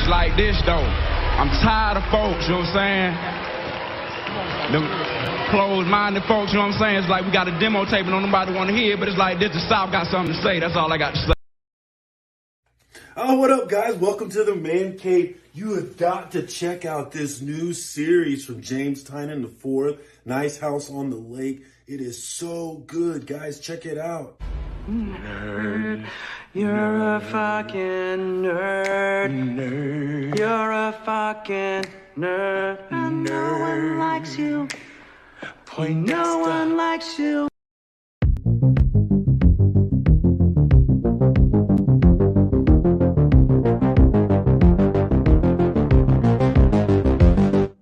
it's like this, though. I'm tired of folks, you know what I'm saying? Them closed-minded folks, you know what I'm saying? It's like we got a demo tape and nobody want to hear it, but it's like this, the South got something to say. That's all I got to say. Oh, what up, guys? Welcome to the Man Cave. You have got to check out this new series from James Tynan IV, Nice House on the Lake. It is so good, guys. Check it out. Nerd, you're a fucking nerd. Nerd, you're a fucking nerd. And no one likes you. No one likes you.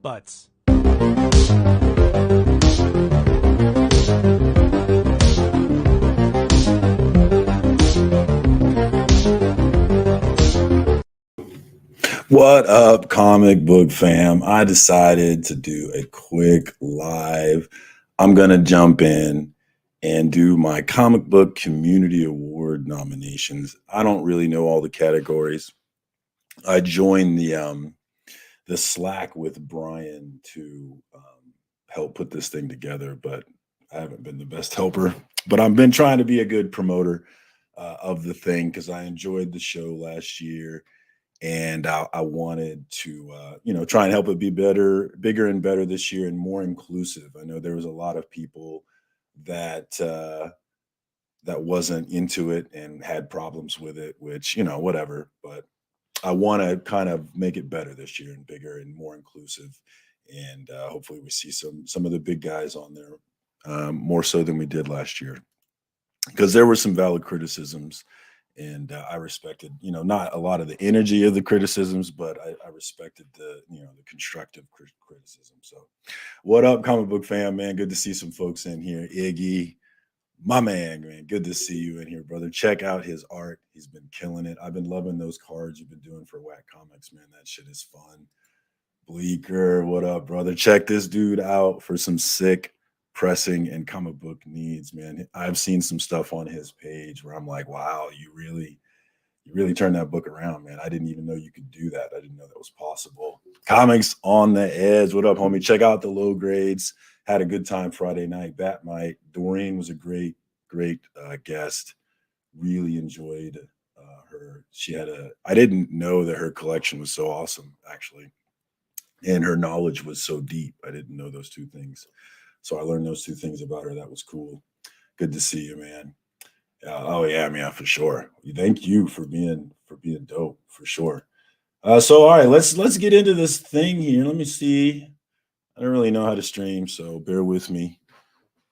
Butts. What up, comic book fam? I decided to do a quick live. I'm going to jump in and do my comic book community award nominations. I don't really know all the categories. I joined the Slack with Brian to help put this thing together, but I haven't been the best helper. But I've been trying to be a good promoter of the thing because I enjoyed the show last year. And I wanted to, try and help it be better, bigger and better this year and more inclusive. I know there was a lot of people that wasn't into it and had problems with it, which, whatever. But I want to kind of make it better this year and bigger and more inclusive. And hopefully we see some of the big guys on there more so than we did last year, because there were some valid criticisms. And I respected, not a lot of the energy of the criticisms, but I respected the constructive criticism. So what up, comic book fam, man? Good to see some folks in here. Iggy, my man, good to see you in here, brother. Check out his art. He's been killing it. I've been loving those cards you've been doing for Whack Comics, man. That shit is fun. Bleeker, what up, brother? Check this dude out for some sick pressing and comic book needs, man. I've seen some stuff on his page where I'm like, wow, you really turned that book around, man. I didn't even know you could do that. I didn't know that was possible. Comics on the Edge, what up, homie? Check out the low grades. Had a good time Friday night. Batmite, Doreen was a great guest. Really enjoyed her. I didn't know that her collection was so awesome, actually, and her knowledge was so deep. I didn't know those two things. So I learned those two things about her. That was cool. Good to see you, man. Oh yeah, man, for sure. Thank you for being dope, for sure. So all right, let's get into this thing here. Let me see. I don't really know how to stream, so bear with me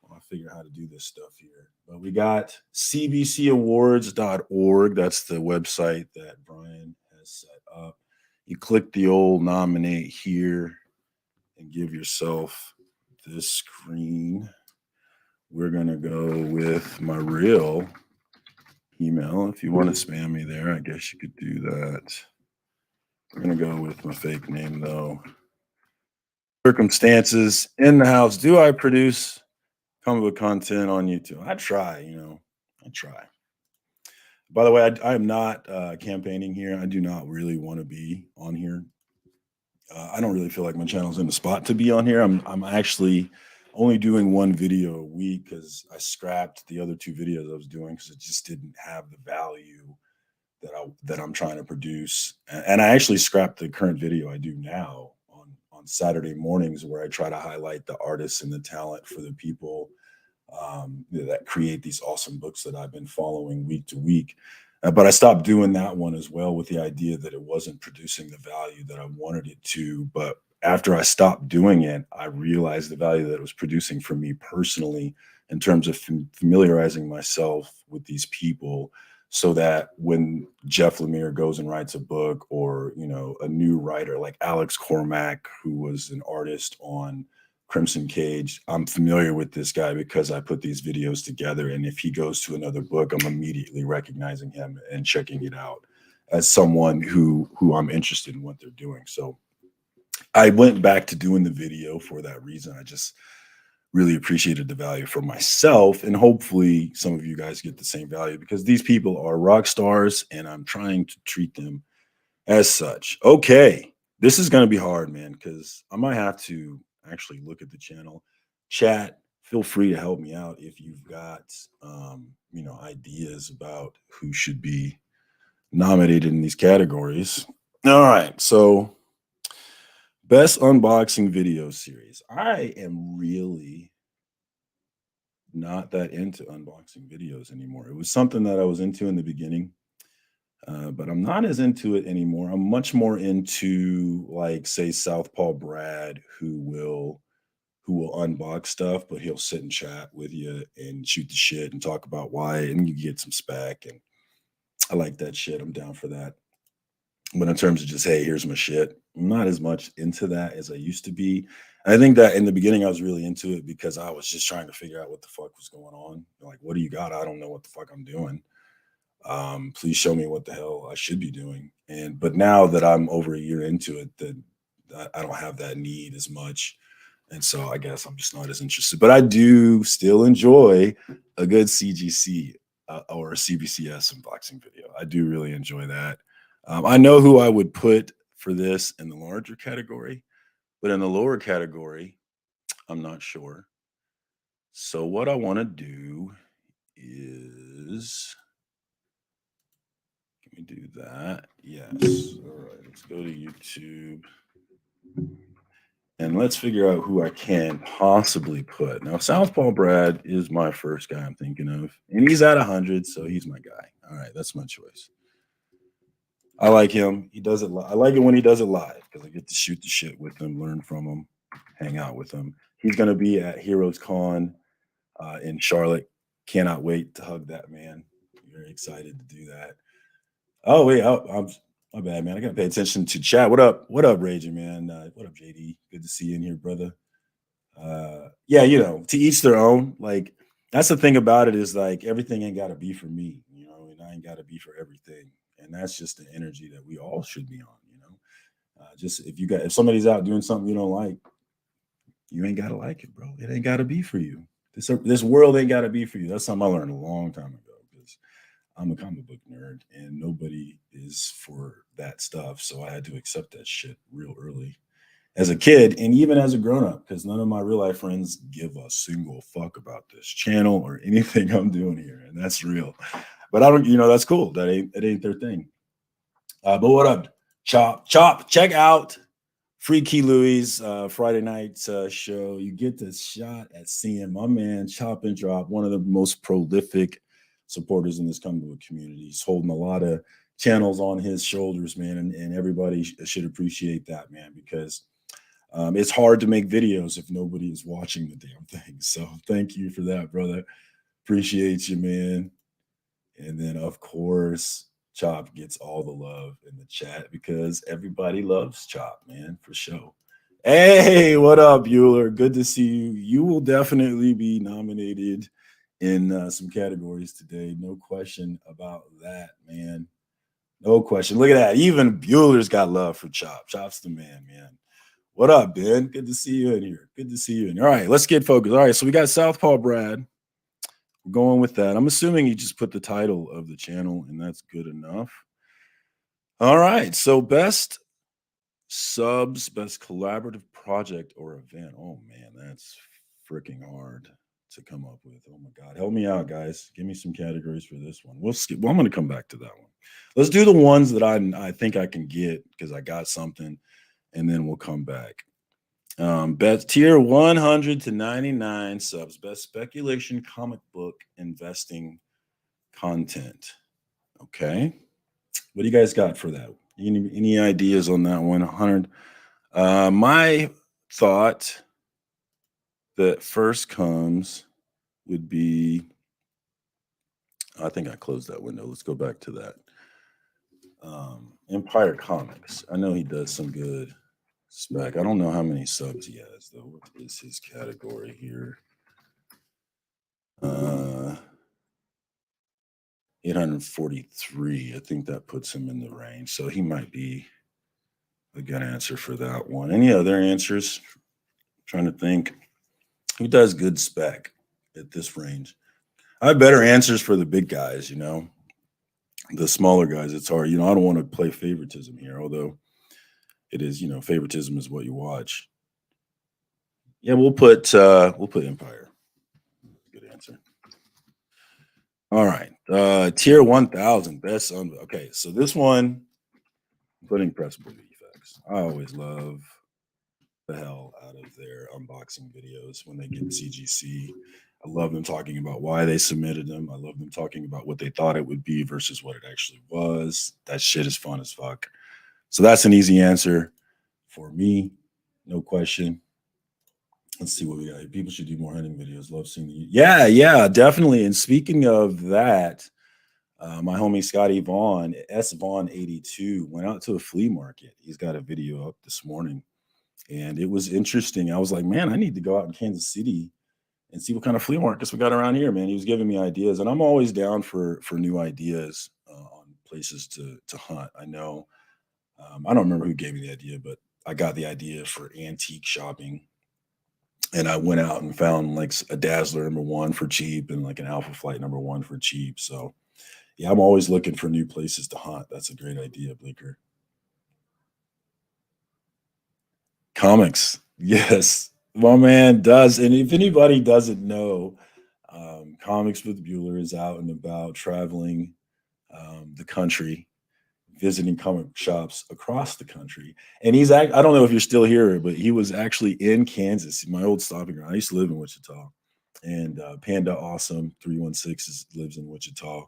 while I figure out how to do this stuff here. But we got cbcawards.org. That's the website that Brian has set up. You click the old nominate here and give yourself this screen. We're gonna go with my real email. If you want to spam me there, I guess you could do that. We're gonna go with my fake name though. Circumstances in the house. Do I produce comic book content on YouTube? I try, I try. By the way, I am not campaigning here. I do not really want to be on here. I don't really feel like my channel's in the spot to be on here. I'm actually only doing one video a week because I scrapped the other two videos I was doing because it just didn't have the value that I'm trying to produce. And I actually scrapped the current video I do now on Saturday mornings, where I try to highlight the artists and the talent for the people that create these awesome books that I've been following week to week. But I stopped doing that one as well with the idea that it wasn't producing the value that I wanted it to. But after I stopped doing it, I realized the value that it was producing for me personally in terms of familiarizing myself with these people, so that when Jeff Lemire goes and writes a book, or, a new writer like Alex Cormack, who was an artist on Crimson Cage, I'm familiar with this guy because I put these videos together. And if he goes to another book, I'm immediately recognizing him and checking it out as someone who I'm interested in what they're doing. So I went back to doing the video for that reason. I just really appreciated the value for myself, and hopefully some of you guys get the same value, because these people are rock stars and I'm trying to treat them as such. Okay, this is going to be hard, man, because I might have to actually look at the channel. Chat, feel free to help me out if you've got, ideas about who should be nominated in these categories. All right, so best unboxing video series. I am really not that into unboxing videos anymore. It was something that I was into in the beginning. But I'm not as into it anymore. I'm much more into, like, say, Southpaw Brad, who will unbox stuff, but he'll sit and chat with you and shoot the shit and talk about why, and you get some spec. And I like that shit. I'm down for that. But in terms of just, hey, here's my shit, I'm not as much into that as I used to be. I think that in the beginning I was really into it because I was just trying to figure out what the fuck was going on. Like, what do you got? I don't know what the fuck I'm doing. Please show me what the hell I should be doing. But now that I'm over a year into it, that I don't have that need as much. And so I guess I'm just not as interested. But I do still enjoy a good CGC or a CBCS unboxing video. I do really enjoy that. I know who I would put for this in the larger category, but in the lower category, I'm not sure. So what I want to do is, let me do that. Yes. All right. Let's go to YouTube and let's figure out who I can possibly put. Now, Southpaw Brad is my first guy I'm thinking of, and he's at 100, so he's my guy. All right, that's my choice. I like him. He does it. I like it when he does it live because I get to shoot the shit with him, learn from him, hang out with him. He's going to be at Heroes Con in Charlotte. Cannot wait to hug that man. Very excited to do that. Oh wait, I'm my bad, man. I gotta pay attention to chat. What up? What up, Raging Man? What up, JD? Good to see you in here, brother. Yeah, to each their own. Like, that's the thing about it, is like everything ain't gotta be for me, and I ain't gotta be for everything. And that's just the energy that we all should be on. Just if somebody's out doing something you don't like, you ain't gotta like it, bro. It ain't gotta be for you. This world ain't gotta be for you. That's something I learned a long time ago. I'm a comic book nerd and nobody is for that stuff. So I had to accept that shit real early as a kid and even as a grown up, because none of my real life friends give a single fuck about this channel or anything I'm doing here. And that's real. But I don't, that's cool. That ain't their thing. But what up, Chop? Check out Freaky Louie's Friday night show. You get this shot at seeing my man Chop and Drop, one of the most prolific supporters in this comic book community. He's holding a lot of channels on his shoulders, man, and everybody should appreciate that, man, because it's hard to make videos if nobody is watching the damn thing. So thank you for that, brother. Appreciate you, man. And then, of course, Chop gets all the love in the chat because everybody loves Chop, man, for sure. Hey, what up, Bueller? Good to see you. You will definitely be nominated in some categories today. No question about that, man. No question. Look at that. Even Bueller's got love for Chop. Chop's the man. What up, Ben? Good to see you in here. Good to see you in here. All right, let's get focused. All right, so we got Southpaw Brad. We're going with that. I'm assuming you just put the title of the channel, and that's good enough. All right, so best subs, best collaborative project or event. Oh, man, that's freaking hard to come up with. Oh my God, help me out, guys. Give me some categories for this one. We'll skip. Well, I'm going to come back to that one. Let's do the ones that I think I can get because I got something, and then we'll come back. Best tier 100 to 99 subs. Best speculation comic book investing content. Okay, what do you guys got for that? Any ideas on that one? 100. My thought that first comes would be, I think I closed that window. Let's go back to that. Empire Comics. I know he does some good spec. I don't know how many subs he has, though. What is his category here? 843. I think that puts him in the range. So he might be a good answer for that one. Any other answers? I'm trying to think. Who does good spec at this range? I have better answers for the big guys, the smaller guys, it's hard. I don't want to play favoritism here, although it is, favoritism is what you watch. Yeah, we'll put Empire. Good answer. All right. Tier 1000 best okay, so this one putting pressable effects. I always love the hell out of their unboxing videos when they get CGC. I love them talking about why they submitted them. I love them talking about what they thought it would be versus what it actually was. That shit is fun as fuck. So that's an easy answer for me. No question. Let's see what we got here. People should do more hunting videos. Love seeing the yeah, definitely. And speaking of that, my homie Scotty Vaughn, Vaughn82, went out to a flea market. He's got a video up this morning. And it was interesting. I was like, man, I need to go out in Kansas City and see what kind of flea markets we got around here, man. He was giving me ideas, and I'm always down for new ideas on places to hunt. I know, I don't remember who gave me the idea, but I got the idea for antique shopping, and I went out and found like a Dazzler #1 for cheap and like an Alpha Flight #1 for cheap. So yeah, I'm always looking for new places to hunt. That's a great idea, Bleeker. Comics. Yes, my man does. And if anybody doesn't know, Comics with Bueller is out and about traveling the country, visiting comic shops across the country. And I don't know if you're still here, but he was actually in Kansas, my old stopping ground. I used to live in Wichita. And Panda Awesome 316 lives in Wichita.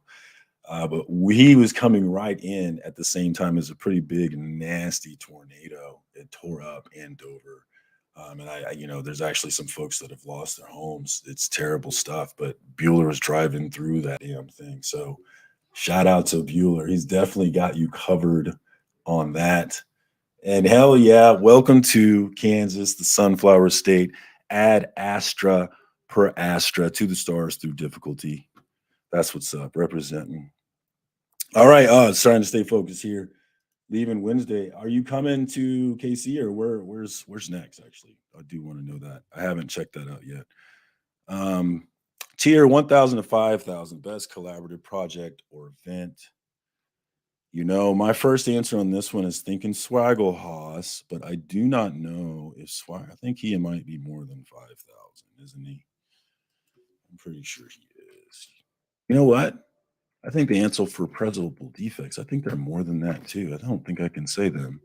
But he was coming right in at the same time as a pretty big, nasty tornado. It tore up Andover. And there's actually some folks that have lost their homes. It's terrible stuff, but Bueller was driving through that damn thing. So shout out to Bueller. He's definitely got you covered on that. And hell yeah, welcome to Kansas, the Sunflower State. Add Astra per Astra to the stars through difficulty. That's what's up, representing. All right, starting to stay focused here. Leaving Wednesday. Are you coming to KC or where's next? Actually, I do want to know that. I haven't checked that out yet. Tier 1000 to 5000 best collaborative project or event. My first answer on this one is thinking Swaggle Haas, but I do not know if Swaggle. I think he might be more than 5,000, isn't he? I'm pretty sure he is. You know what? I think the answer for pressable defects, I think they're more than that too. I don't think I can say them.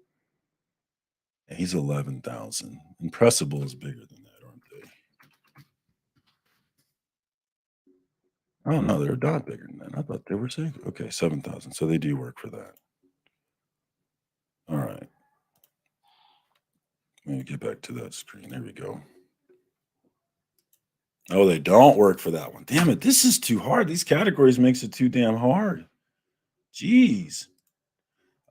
And he's 11,000. And pressable is bigger than that, aren't they? Oh no, they're not bigger than that. I thought they were 6. Okay, 7,000. So they do work for that. All right. Let me get back to that screen. There we go. Oh, they don't work for that one. Damn it, this is too hard. These categories makes it too damn hard. Jeez.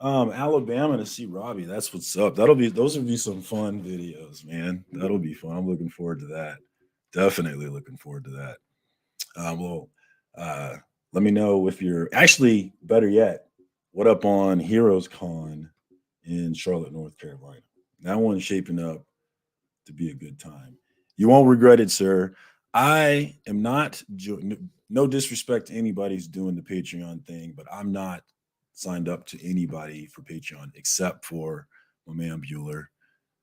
Alabama to see Robbie. That's what's up. Those will be some fun videos, man. That'll be fun. I'm looking forward to that. Definitely looking forward to that. Let me know if you're actually better yet. What up on Heroes Con in Charlotte, North Carolina? That one's shaping up to be a good time. You won't regret it, sir. I am not. No disrespect to anybody who's doing the Patreon thing, but I'm not signed up to anybody for Patreon except for my man Bueller,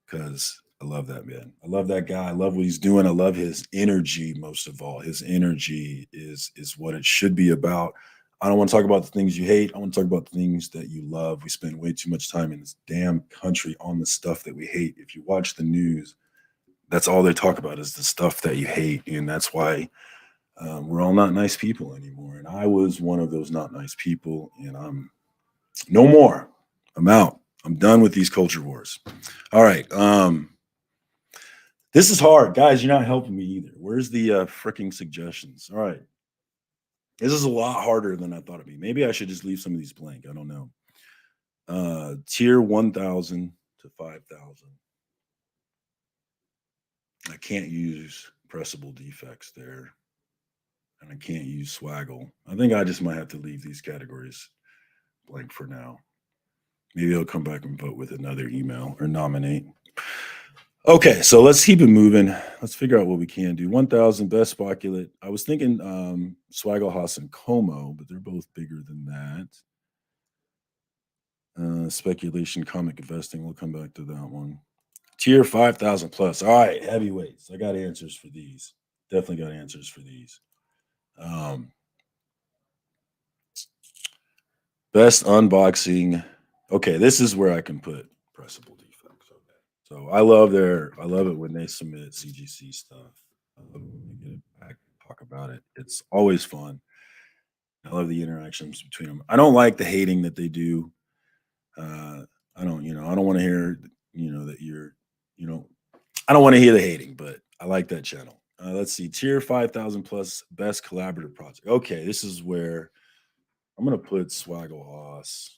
because I love that man. I love that guy. I love what he's doing. I love his energy. Most of all, his energy is what it should be about. I don't want to talk about the things you hate. I want to talk about the things that you love. We spend way too much time in this damn country on the stuff that we hate. If you watch the news, that's all they talk about is the stuff that you hate. And that's why we're all not nice people anymore. And I was one of those not nice people, and I'm no more. I'm out. I'm done with these culture wars. All right. This is hard. Guys, you're not helping me either. Where's the freaking suggestions? All right. This is a lot harder than I thought it'd be. Maybe I should just leave some of these blank. I don't know. Tier 1000 to 5000. I can't use pressable defects there. And I can't use Swaggle. I think I just might have to leave these categories blank for now. Maybe I'll come back and vote with another email or nominate. Okay, so let's keep it moving. Let's figure out what we can do. 1,000 best speculate. I was thinking Swaggle and Como, but they're both bigger than that. Speculation, comic investing. We'll come back to that one. Tier 5,000 plus. All right, heavyweights. I got answers for these. Definitely got answers for these. Best unboxing. Okay, this is where I can put pressable defects. Okay, so I love it when they submit CGC stuff. I love when they get it back, talk about it. It's always fun. I love the interactions between them. I don't like the hating that they do. I don't want to hear, that I don't want to hear the hating, but I like that channel. Let's see, tier 5,000 plus best collaborative project. Okay, this is where I'm gonna put Swaggle Hoss.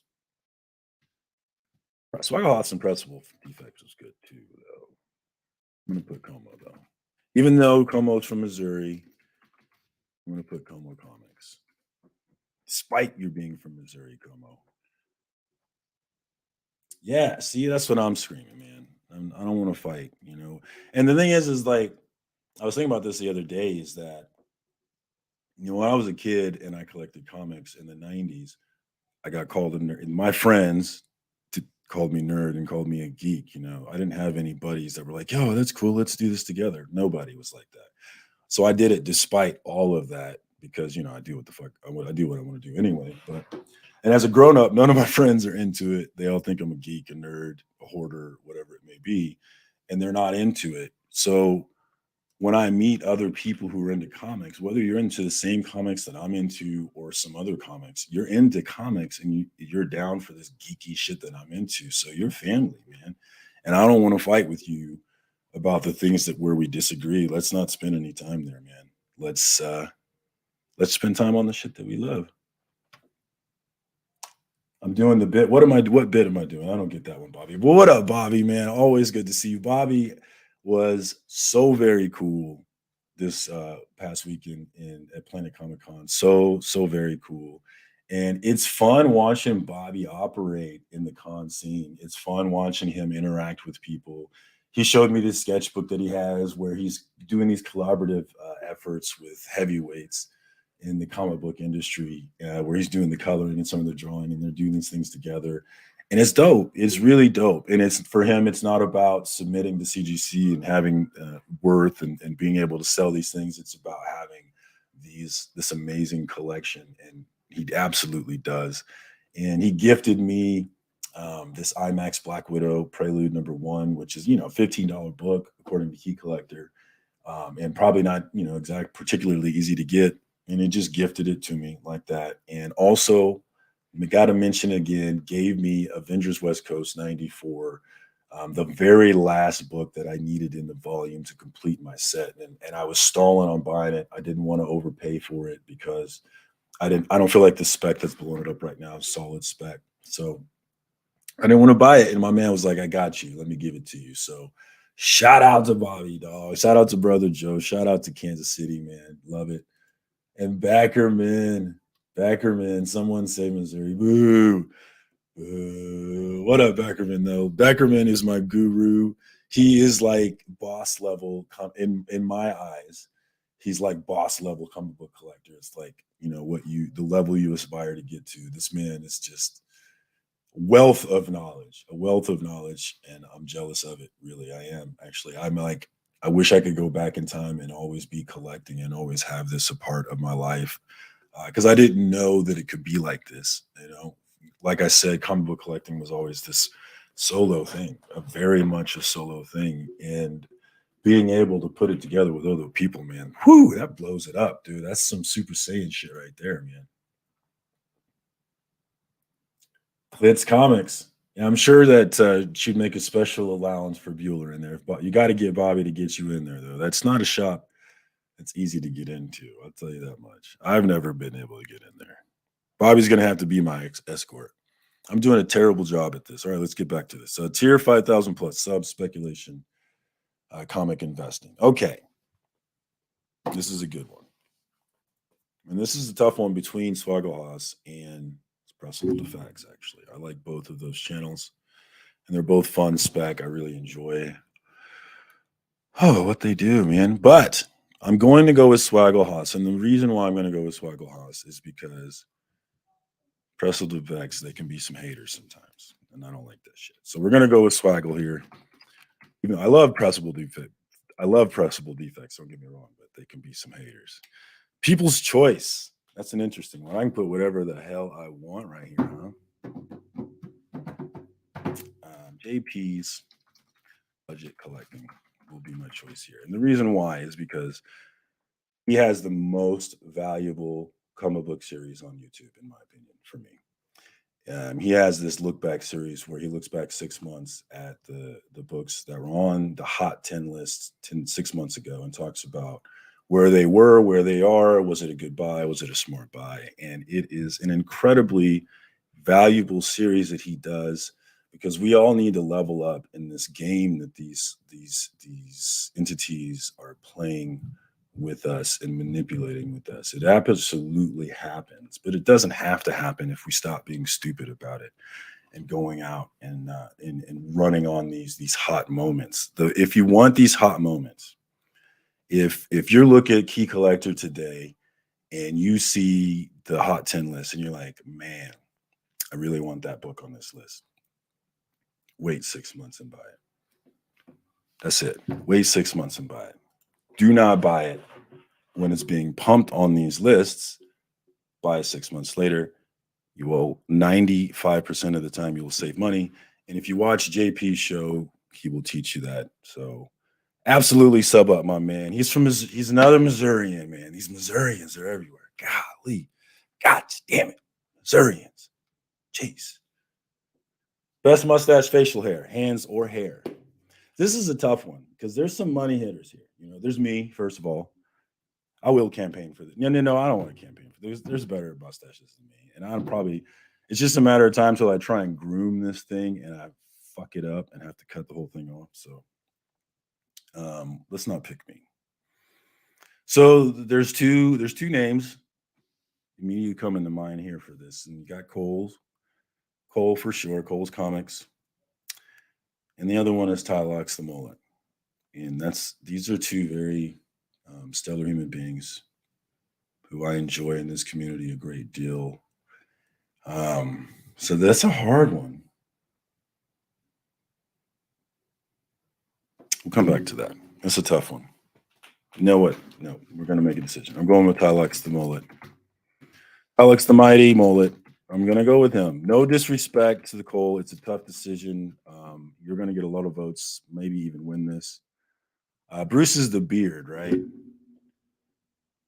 Swaggle Hoss and Pressable Defects was good too, though. I'm gonna put Como though. Even though Como's from Missouri, I'm gonna put Como Comics. Despite you being from Missouri, Como. Yeah, see, that's what I'm screaming, man. I don't want to fight, And the thing is like, I was thinking about this the other day, is that, when I was a kid and I collected comics in the 90s, I got called a nerd. And my friends called me nerd and called me a geek. I didn't have any buddies that were like, "Yo, that's cool. Let's do this together." Nobody was like that. So I did it despite all of that because I do what the fuck I do what I want to do anyway. And as a grown up, none of my friends are into it. They all think I'm a geek, a nerd, a hoarder, whatever it may be, and they're not into it. So when I meet other people who are into comics, whether you're into the same comics that I'm into or some other comics, you're into comics and you're down for this geeky shit that I'm into. So you're family, man. And I don't want to fight with you about the things where we disagree. Let's not spend any time there, man. Let's spend time on the shit that we love. I'm doing the bit. What bit am I doing? I don't get that one, Bobby. Well, what up, Bobby, man? Always good to see you. Bobby was so very cool this past weekend at Planet Comic Con. So very cool. And it's fun watching Bobby operate in the con scene. It's fun watching him interact with people. He showed me this sketchbook that he has where he's doing these collaborative efforts with heavyweights in the comic book industry, where he's doing the coloring and some of the drawing, and they're doing these things together. And it's dope. It's really dope. And it's for him, it's not about submitting to CGC and having worth and being able to sell these things. It's about having this amazing collection. And he absolutely does. And he gifted me this IMAX Black Widow Prelude #1, which is, $15 book, according to Key Collector. And probably not, particularly easy to get. And he just gifted it to me like that. And also, I got to mention again, gave me Avengers West Coast 94, the very last book that I needed in the volume to complete my set. And I was stalling on buying it. I didn't want to overpay for it because I don't feel like the spec that's blowing it up right now is solid spec. So I didn't want to buy it. And my man was like, "I got you. Let me give it to you." So shout out to Bobby, dog. Shout out to Brother Joe. Shout out to Kansas City, man. Love it. And Backerman, someone say Missouri. Boo. Boo. What up, Backerman, though? Backerman is my guru. He is like boss level in my eyes. He's like boss level comic book collector. It's like, the level you aspire to get to. This man is just a wealth of knowledge, and I'm jealous of it. Really, I am. Actually, I'm like, I wish I could go back in time and always be collecting and always have this a part of my life, because I didn't know that it could be like this. Like I said, comic book collecting was always this solo thing, very much a solo thing, and being able to put it together with other people, man, whoo, that blows it up, dude. That's some Super Saiyan shit right there, man. It's comics. Yeah, I'm sure that she'd make a special allowance for Bueller in there. But you got to get Bobby to get you in there, though. That's not a shop that's easy to get into. I'll tell you that much. I've never been able to get in there. Bobby's going to have to be my escort. I'm doing a terrible job at this. All right, let's get back to this. So tier 5,000 plus sub speculation, comic investing. Okay. This is a good one. And this is a tough one between Swaggle and Espresso to Facts, actually. I like both of those channels, and they're both fun spec. I really enjoy Oh, what they do, man. But I'm going to go with Swaggle Haas. And the reason why I'm going to go with Swaggle Haas is because Pressel defects, they can be some haters sometimes. And I don't like that shit. So we're going to go with Swaggle here. Even though I love pressable defect. I love pressable defects, don't get me wrong, but they can be some haters. People's choice. That's an interesting one. I can put whatever the hell I want right here, huh? JP's budget collecting will be my choice here. And the reason why is because he has the most valuable comic book series on YouTube, in my opinion, for me. He has this look back series where he looks back 6 months at the books that were on the hot 10 list 6 months ago and talks about where they were, where they are. Was it a good buy? Was it a smart buy? And it is an incredibly valuable series that he does, because we all need to level up in this game that these entities are playing with us and manipulating with us. It absolutely happens, but it doesn't have to happen if we stop being stupid about it and going out and running on these hot moments. If you want these hot moments, if you're looking at Key Collector today and you see the hot 10 list and you're like, man, I really want that book on this list, wait 6 months and buy it. That's it. Wait 6 months and buy it. Do not buy it when it's being pumped on these lists. Buy it 6 months later. You will 95% of the time you will save money. And if you watch JP's show, he will teach you that. So absolutely sub up, my man. He's another Missourian, man. These Missourians are everywhere. Golly. God damn it. Missourians. Jeez. Best mustache, facial hair, hands or hair. This is a tough one because there's some money hitters here. You know, there's me, first of all. I will campaign for this. No, I don't want to campaign for this. There's better mustaches than me. And I'm probably, it's just a matter of time till I try and groom this thing and I fuck it up and have to cut the whole thing off. So let's not pick me. So there's two names immediately come into mind here for this. And you got Cole for sure, Cole's Comics. And the other one is Tylox the Mullet. And these are two very stellar human beings who I enjoy in this community a great deal. So that's a hard one. We'll come back to that. That's a tough one. You know what? No, we're going to make a decision. I'm going with Tylox the Mullet. Tylox the Mighty Mullet. I'm going to go with him. No disrespect to the Cole. It's a tough decision. You're going to get a lot of votes, maybe even win this. Bruce is the beard, right?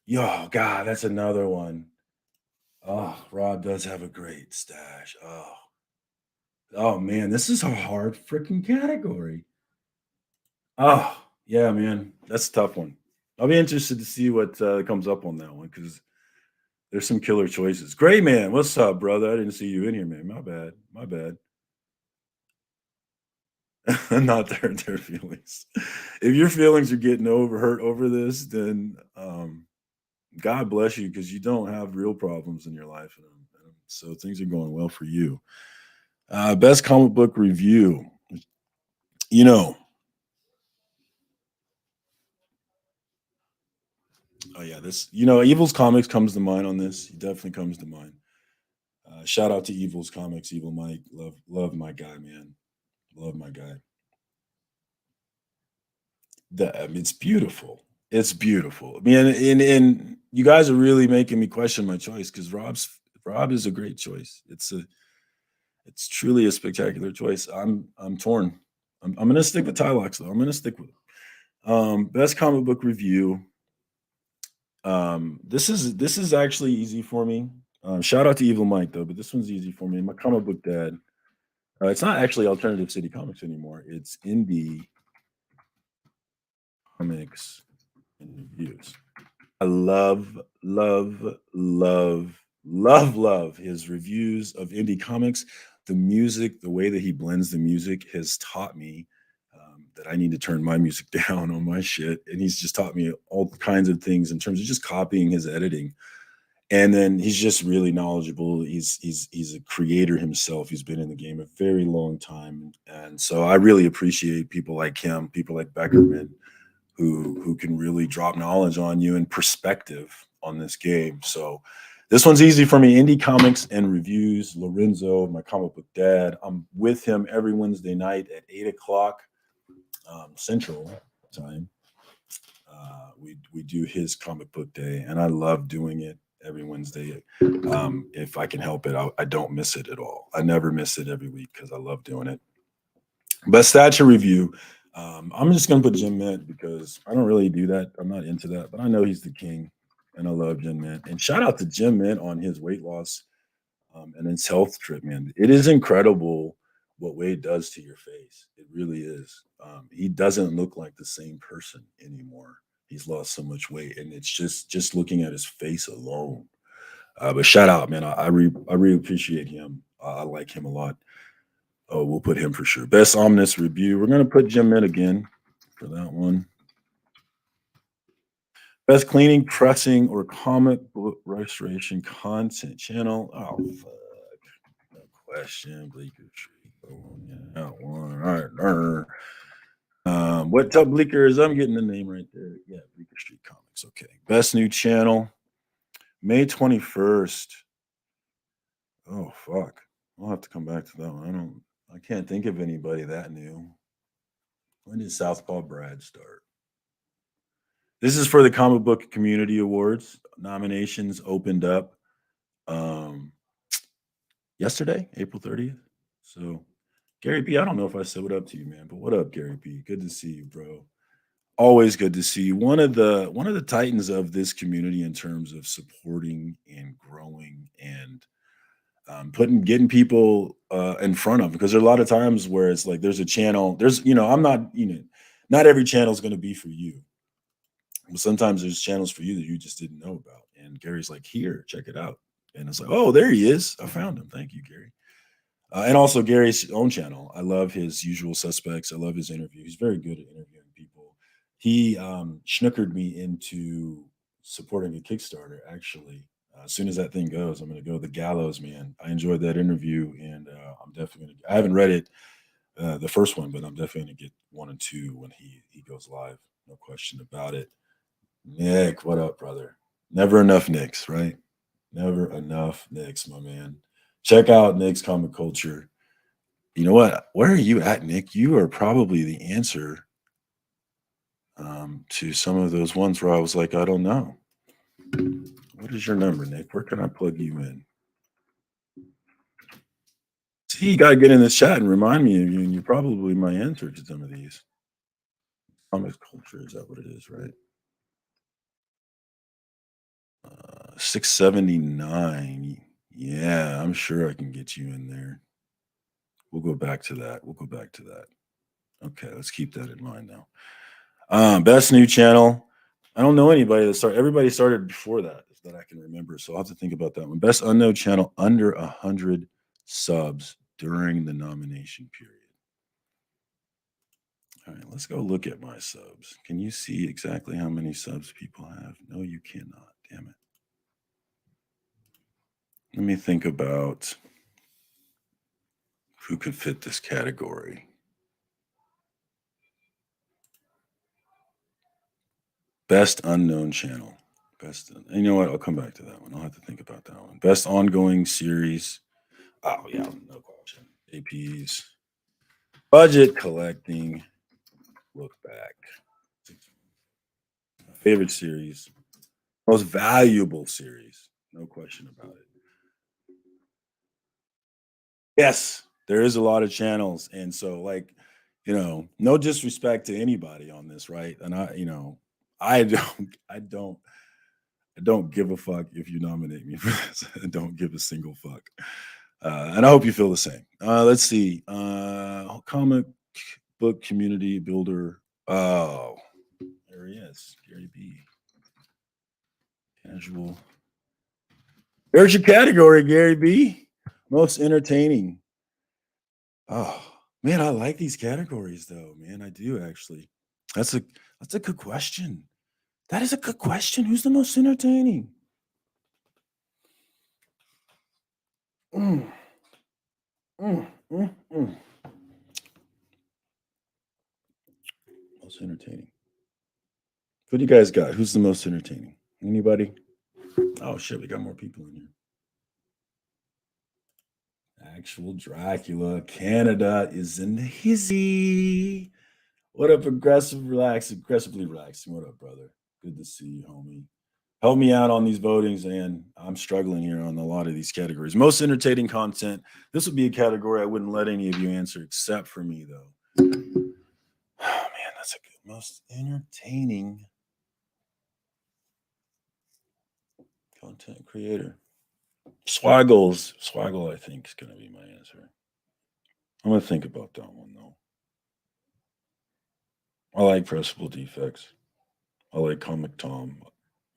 Yo, God, that's another one. Oh, Rob does have a great stash. Oh man, this is a hard freaking category. Oh, yeah, man, that's a tough one. I'll be interested to see what comes up on that one because there's some killer choices. Gray Man, what's up, brother? I didn't see you in here, man. My bad. Not their feelings. If your feelings are getting hurt over this, then God bless you, because you don't have real problems in your life. So things are going well for you. Best comic book review. You know. Oh yeah, Evil's Comics comes to mind on this. He definitely comes to mind. Shout out to Evil's Comics, Evil Mike. Love my guy, man. Love my guy. It's beautiful. It's beautiful. I mean, and you guys are really making me question my choice because Rob is a great choice. It's truly a spectacular choice. I'm torn. I'm gonna stick with Tylox though. I'm gonna stick with it. Best comic book review. This is actually easy for me. Shout out to Evil Mike though, but this one's easy for me. My comic book dad. It's not actually Alternative City Comics anymore. It's Indie Comics and Reviews. I love his reviews of indie comics. The music, the way that he blends the music has taught me that I need to turn my music down on my shit. And he's just taught me all kinds of things in terms of just copying his editing. And then he's just really knowledgeable. He's a creator himself. He's been in the game a very long time. And so I really appreciate people like him, people like Beckerman, who can really drop knowledge on you and perspective on this game. So this one's easy for me. Indie Comics and Reviews. Lorenzo, my comic book dad. I'm with him every Wednesday night at 8 o'clock Central Time. We do his comic book day, and I love doing it every Wednesday. If I can help it, I don't miss it at all. I never miss it every week because I love doing it. Best Stature Review. I'm just gonna put Jim Mint because I don't really do that. I'm not into that, but I know he's the king, and I love Jim Mint. And shout out to Jim Mint on his weight loss and his health trip, man. It is incredible what weight does to your face. It really is. He doesn't look like the same person anymore. He's lost so much weight, and it's just looking at his face alone. But shout out, man. I really appreciate him. I like him a lot. Oh, we'll put him for sure. Best Omnibus Review. We're gonna put Jim in again for that one. Best cleaning, pressing, or comic book restoration content channel. Oh fuck. No question. Bleecker Street. Oh, yeah, that one. All right. What's up, Bleakers? I'm getting the name right there. Yeah, Bleecker Street Comics. Okay. Best new channel. May 21st. Oh fuck. I'll have to come back to that one. I can't think of anybody that new. When did Southpaw Brad start? This is for the Comic Book Community Awards. Nominations opened up yesterday, April 30th. So, Gary B, I don't know if I said what up to you, man, but what up, Gary B? Good to see you, bro. Always good to see you. One of the titans of this community in terms of supporting and growing and getting people in front of, because there are a lot of times where it's like there's a channel, I'm not, not every channel is going to be for you. But sometimes there's channels for you that you just didn't know about. And Gary's like, here, check it out. And it's like, oh, there he is. I found him. Thank you, Gary. And also Gary's own channel. I love his Usual Suspects. I love his interview. He's very good at interviewing people. He schnookered me into supporting a Kickstarter, actually. As soon as that thing goes, I'm going to go the gallows, man. I enjoyed that interview, and I'm definitely going to. I haven't read it, the first one, but I'm definitely going to get 1 and 2 when he goes live. No question about it. Nick, what up, brother? Never enough Nicks, right? Never enough Nicks, my man. Check out Nick's Comic Culture. You know what? Where are you at, Nick? You are probably the answer to some of those ones where I was like, I don't know. What is your number, Nick? Where can I plug you in? See, you got to get in this chat and remind me of you, and you're probably my answer to some of these. Comic Culture, is that what it is, right? 679. Yeah, I'm sure I can get you in there. We'll go back to that. Okay, let's keep that in mind now. Best new channel. I don't know anybody that started. Everybody started before that I can remember. So I'll have to think about that one. Best unknown channel under 100 subs during the nomination period. All right, let's go look at my subs. Can you see exactly how many subs people have? No, you cannot. Damn it. Let me think about who could fit this category. Best unknown channel. You know what? I'll come back to that one. I'll have to think about that one. Best ongoing series. Oh, yeah, no question. APs. Budget collecting. Look back. My favorite series. Most valuable series. No question about it. Yes, there is a lot of channels. And so, like, no disrespect to anybody on this, right? And I don't give a fuck if you nominate me for this. I don't give a single fuck. And I hope you feel the same. Let's see. Comic book community builder. Oh, there he is. Gary B. Casual. There's your category, Gary B. Most entertaining. Oh, man, I like these categories though, man. I do actually. That's a good question. That is a good question. Who's the most entertaining? Most entertaining. What do you guys got? Who's the most entertaining? Anybody? Oh shit, we got more people in here. Actual Dracula, Canada is in the hizzy. What up, aggressively relaxing? What up, brother? Good to see you, homie. Help me out on these votings, and I'm struggling here on a lot of these categories. Most entertaining content. This would be a category I wouldn't let any of you answer except for me, though. Oh man, that's a good. Most entertaining content creator. Swaggle, I think, is going to be my answer. I'm going to think about that one, though. I like Pressable Defects. I like Comic Tom.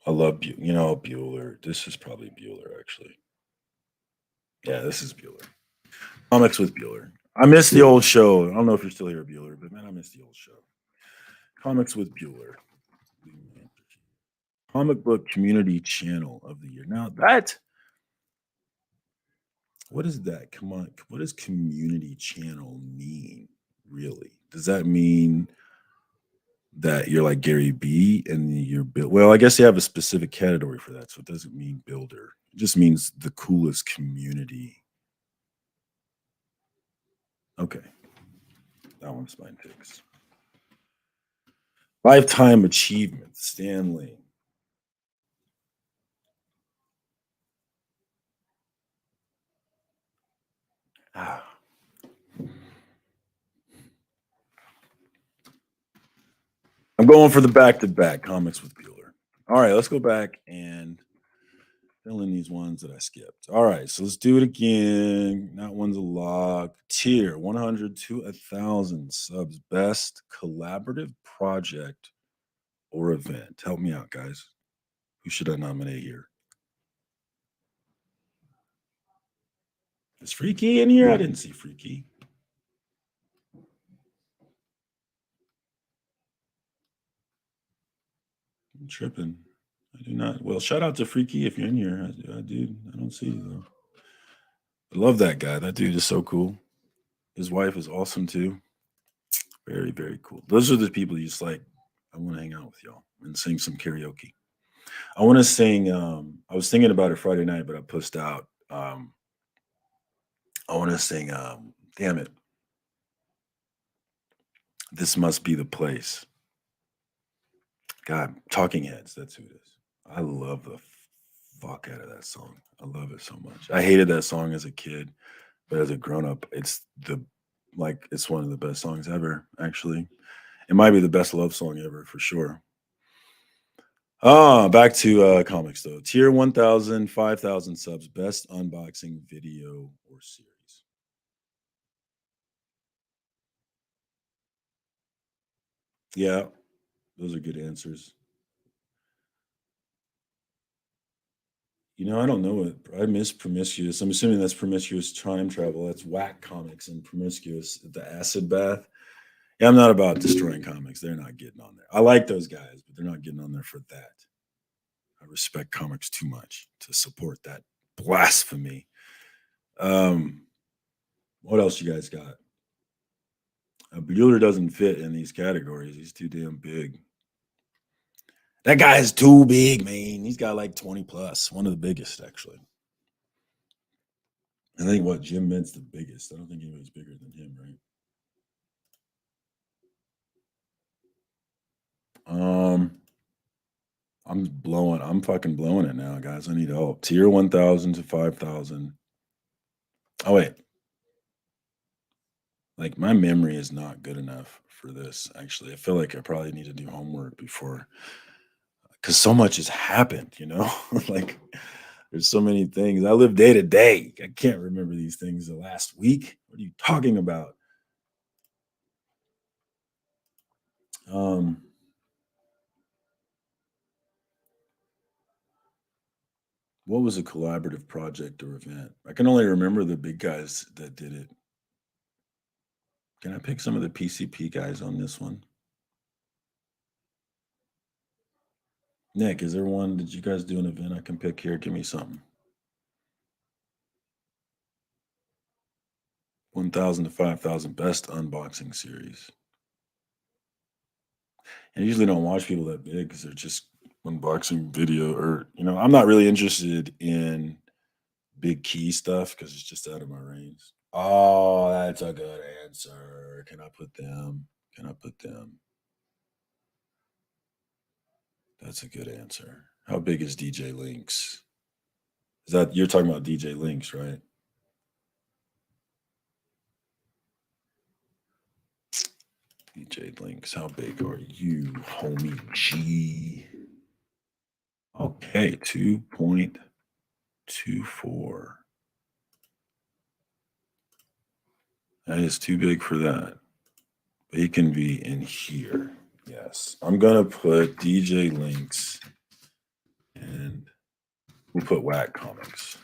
I love, Bueller. This is probably Bueller, actually. Yeah, this is Bueller. Comics with Bueller. I miss the old show. I don't know if you're still here, Bueller, but man, I miss the old show. Comics with Bueller. Comic Book Community Channel of the Year. Now what is that? Come on. What does community channel mean, really? Does that mean that you're like Gary B and you're build? Well, I guess you have a specific category for that, so it doesn't mean builder. It just means the coolest community. Okay. That one's mine picks. Lifetime achievement, Stanley. I'm going for the back-to-back Comics with Bueller. All right, let's go back and fill in these ones that I skipped. All right, so let's do it again. That one's a lock. Tier 100 to 1,000 subs. Best collaborative project or event. Help me out, guys. Who should I nominate here? Is Freaky in here? I didn't see Freaky. I'm tripping. I do not. Well, shout out to Freaky if you're in here. I do. I don't see you though. I love that guy. That dude is so cool. His wife is awesome too. Very, very cool. Those are the people you just like. I want to hang out with y'all and sing some karaoke. I want to sing. I was thinking about it Friday night, but I pushed out. I want to sing. Damn it. This Must Be the Place. God, Talking Heads. That's who it is. I love the fuck out of that song. I love it so much. I hated that song as a kid, but as a grown up, it's one of the best songs ever. Actually, it might be the best love song ever for sure. Back to comics though. Tier 1,000, 5,000 subs. Best unboxing video or series. Yeah, those are good answers. I don't know it. I miss Promiscuous. I'm assuming that's Promiscuous Time Travel. That's Whack Comics and Promiscuous, the Acid Bath. Yeah, I'm not about destroying comics. They're not getting on there. I like those guys, but they're not getting on there for that. I respect comics too much to support that blasphemy. What else you guys got? Bueller doesn't fit in these categories. He's too damn big. That guy is too big, man. He's got like 20 plus. One of the biggest, actually. I think Jim Mint's the biggest. I don't think anybody's bigger than him, right? I'm fucking blowing it now, guys. I need help. Tier 1,000 to 5,000. Oh, wait. Like, my memory is not good enough for this, actually. I feel like I probably need to do homework before, because so much has happened, like, there's so many things. I live day to day. I can't remember these things the last week. What are you talking about? What was a collaborative project or event? I can only remember the big guys that did it. Can I pick some of the PCP guys on this one? Nick, is there one? Did you guys do an event I can pick here? Give me something. 1,000 to 5,000 best unboxing series. And I usually don't watch people that big because they're just unboxing video, or I'm not really interested in big key stuff because it's just out of my range. Oh, that's a good answer. Can I put them? Can I put them? That's a good answer. How big is DJ Links? Is that you're talking about DJ Links, right? DJ Links, how big are you, homie G? Okay, 2.24. That is too big for that. But he can be in here. Yes. I'm gonna put DJ Links and we'll put Whack Comics.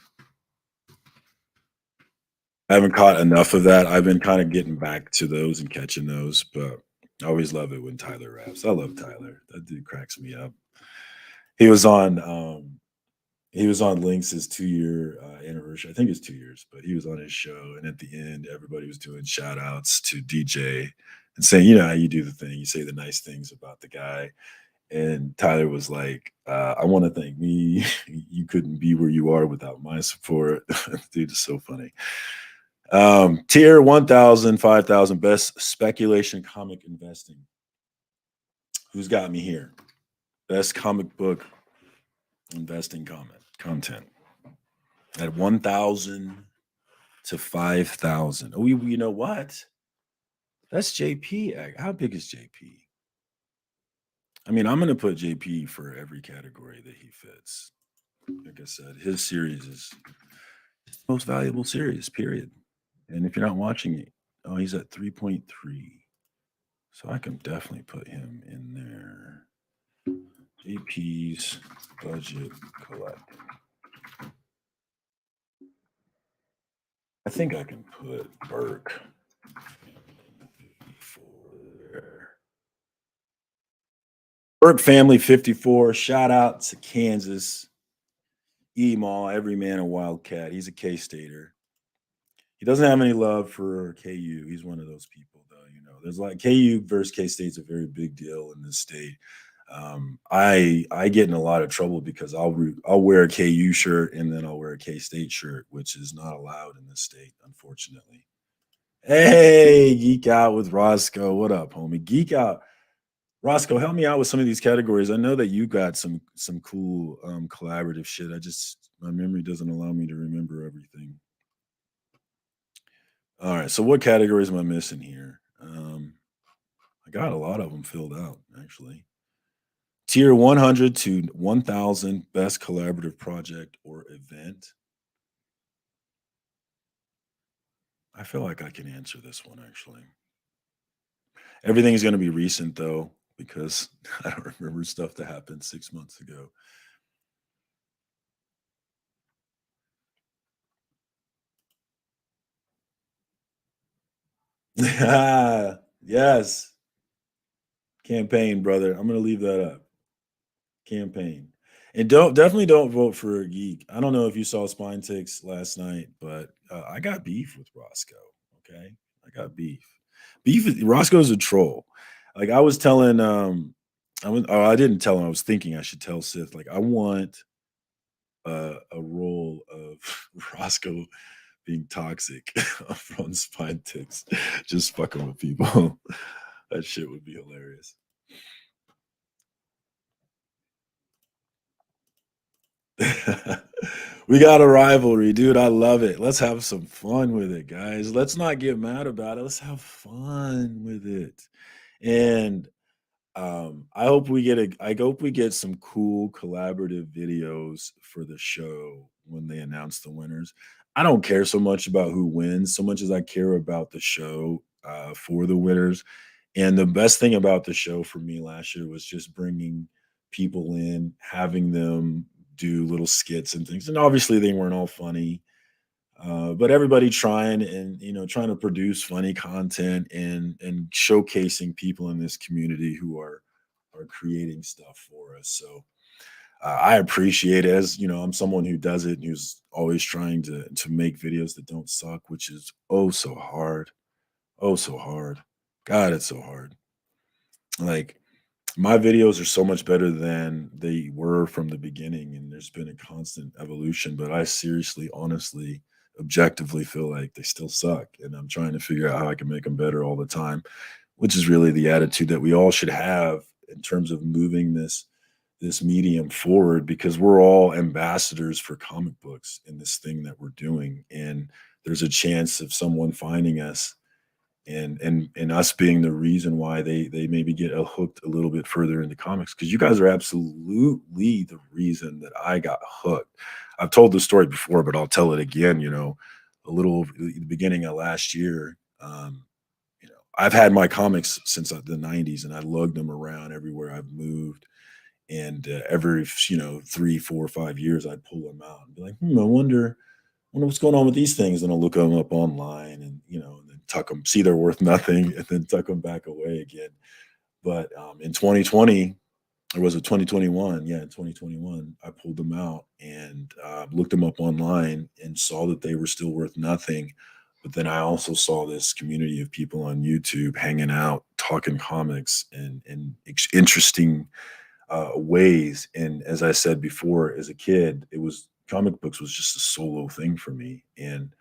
I haven't caught enough of that. I've been kind of getting back to those and catching those, but I always love it when Tyler raps. I love Tyler. That dude cracks me up. He was on Lynx's 2-year anniversary. I think it's 2 years, but he was on his show, and at the end, everybody was doing shout outs to DJ and saying, how you do the thing. You say the nice things about the guy. And Tyler was like, I want to thank me. You couldn't be where you are without my support. Dude is so funny. Tier 1,000, 5,000, best speculation comic investing. Who's got me here? Best comic book investing content at 1,000 to 5,000. Oh, you know what? That's JP. How big is JP? I mean, I'm going to put JP for every category that he fits. Like I said, his series is the most valuable series, period. And if you're not watching it, he's at 3.3. So I can definitely put him in there. JP's budget collecting. I think I can put Burke. Burke Family 54. Shout out to Kansas. E-Mall, every man a Wildcat. He's a K-Stater. He doesn't have any love for KU. He's one of those people, though. There's like KU versus K-State's a very big deal in this state. I get in a lot of trouble because I'll wear a KU shirt and then I'll wear a K-State shirt, which is not allowed in this state, unfortunately. Hey, Geek Out with Roscoe. What up, homie? Geek Out. Roscoe, help me out with some of these categories. I know that you got some cool collaborative shit. My memory doesn't allow me to remember everything. All right, so what categories am I missing here? I got a lot of them filled out, actually. Tier 100 to 1,000, best collaborative project or event. I feel like I can answer this one, actually. Everything's going to be recent, though, because I don't remember stuff that happened 6 months ago. Yes. Campaign, brother. I'm going to leave that up. Campaign. And definitely don't vote for a geek. I don't know if you saw Spine Ticks last night, but I got beef with Roscoe. Okay. I got beef. Roscoe's a troll. Like I was telling I didn't tell him, I was thinking I should tell Sith, like I want a role of Roscoe being toxic from Spine Ticks, just fucking with people. That shit would be hilarious. We got a rivalry, dude. I love it. Let's have some fun with it, guys. Let's not get mad about it. Let's have fun with it. And I hope we get some cool collaborative videos for the show when they announce the winners. I don't care so much about who wins, so much as I care about the show for the winners. And the best thing about the show for me last year was just bringing people in, having them do little skits and things. And obviously they weren't all funny, but everybody trying to produce funny content and showcasing people in this community who are creating stuff for us. So I appreciate it. As I'm someone who does it and who's always trying to make videos that don't suck, which is so hard. God, it's so hard. Like my videos are so much better than they were from the beginning, and there's been a constant evolution, but I seriously, honestly, objectively feel like they still suck, and I'm trying to figure out how I can make them better all the time, which is really the attitude that we all should have in terms of moving this medium forward, because we're all ambassadors for comic books in this thing that we're doing, and there's a chance of someone finding us and us being the reason why they maybe get hooked a little bit further into comics, because you guys are absolutely the reason that I got hooked. I've told this story before, but I'll tell it again. A little over the beginning of last year. I've had my comics since the '90s, and I lugged them around everywhere I've moved. And every 3, 4, 5 years, I'd pull them out and be like, I wonder what's going on with these things. And I'll look them up online, and then tuck them, see they're worth nothing, and then tuck them back away again. But in 2020, or was it 2021? Yeah, in 2021, I pulled them out and looked them up online and saw that they were still worth nothing. But then I also saw this community of people on YouTube hanging out, talking comics and interesting ways. And as I said before, as a kid, it was comic books was just a solo thing for me, and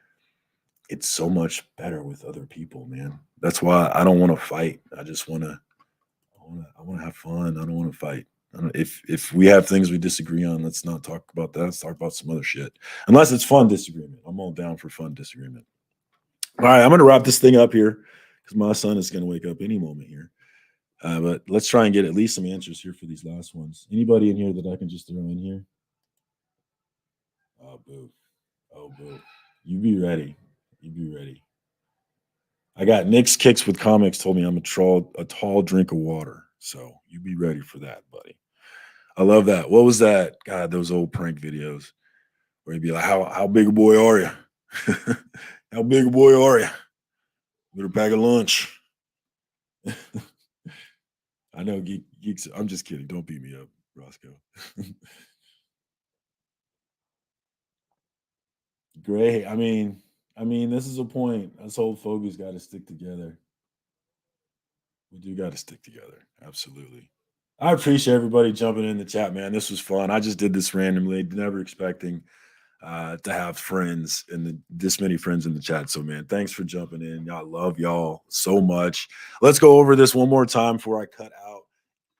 it's so much better with other people, man. That's why I don't want to fight. I just want to. I want to have fun. I don't want to fight. If we have things we disagree on, let's not talk about that. Let's talk about some other shit. Unless it's fun disagreement, I'm all down for fun disagreement. All right, I'm going to wrap this thing up here because my son is going to wake up any moment here. But let's try and get at least some answers here for these last ones. Anybody in here that I can just throw in here? Oh, boo. Oh, boo. You be ready. You be ready. I got Nick's Kicks with Comics told me I'm a tall drink of water. So you be ready for that, buddy. I love that. What was that? God, those old prank videos where he'd be like, how big a boy are you? How big a boy are you? Better pack a lunch. I know geeks. I'm just kidding. Don't beat me up, Roscoe. Great. This is a point. Us old fogies got to stick together. We do got to stick together. Absolutely. I appreciate everybody jumping in the chat, man. This was fun. I just did this randomly, never expecting to have friends and this many friends in the chat. So, man, thanks for jumping in. I love y'all so much. Let's go over this one more time before I cut out.